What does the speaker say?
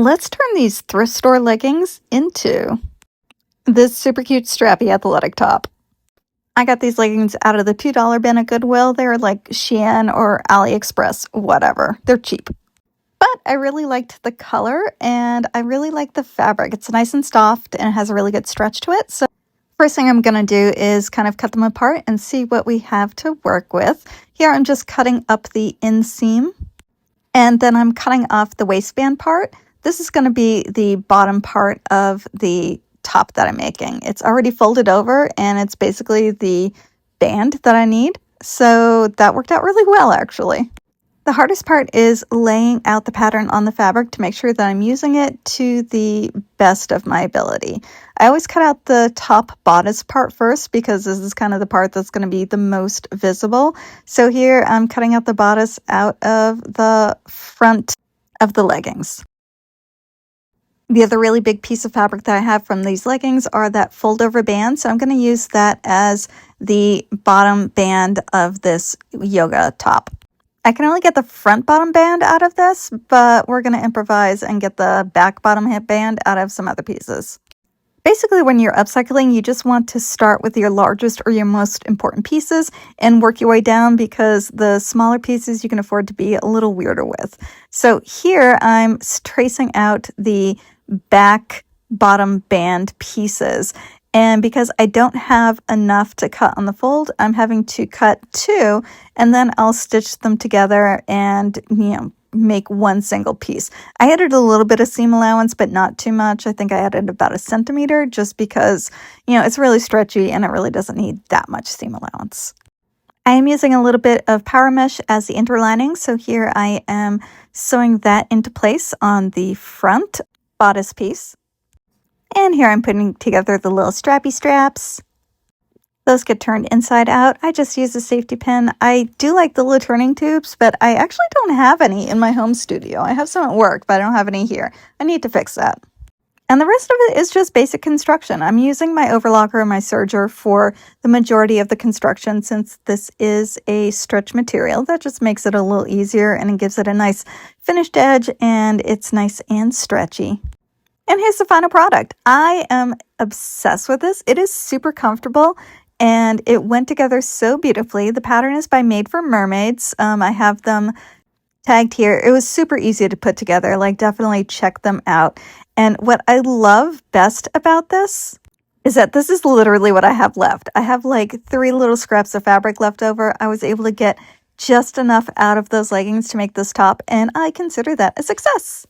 Let's turn these thrift store leggings into this super cute strappy athletic top. I got these leggings out of the $2 bin at Goodwill. They're like Shein or AliExpress, whatever. They're cheap. But I really liked the color and I really like the fabric. It's nice and soft and it has a really good stretch to it. So first thing I'm going to do is kind of cut them apart and see what we have to work with. Here I'm just cutting up the inseam and then I'm cutting off the waistband part. This is going to be the bottom part of the top that I'm making. It's already folded over and it's basically the band that I need. So that worked out really well actually. The hardest part is laying out the pattern on the fabric to make sure that I'm using it to the best of my ability. I always cut out the top bodice part first because this is kind of the part that's going to be the most visible. So here I'm cutting out the bodice out of the front of the leggings. The other really big piece of fabric that I have from these leggings are that fold over band. So I'm going to use that as the bottom band of this yoga top. I can only get the front bottom band out of this, but we're going to improvise and get the back bottom hip band out of some other pieces. Basically, when you're upcycling, you just want to start with your largest or your most important pieces and work your way down because the smaller pieces you can afford to be a little weirder with. So here I'm tracing out the back bottom band pieces. And because I don't have enough to cut on the fold, I'm having to cut two, and then I'll stitch them together and, make one single piece. I added a little bit of seam allowance, but not too much. I think I added about 1 centimeter just because, it's really stretchy and it really doesn't need that much seam allowance. I am using a little bit of power mesh as the interlining, so here I am sewing that into place on the front bodice piece. And here I'm putting together the little strappy straps. Those get turned inside out. I just use a safety pin. I do like the little turning tubes, but I actually don't have any in my home studio. I have some at work, but I don't have any here. I need to fix that. And the rest of it is just basic construction. I'm using my overlocker and my serger for the majority of the construction since this is a stretch material. That just makes it a little easier and it gives it a nice finished edge and it's nice and stretchy. And here's the final product. I am obsessed with this. It is super comfortable and it went together so beautifully. The pattern is by Made for Mermaids. I have them tagged here. It was super easy to put together. Definitely check them out. And what I love best about this is that this is literally what I have left. I have 3 little scraps of fabric left over. I was able to get just enough out of those leggings to make this top, and I consider that a success.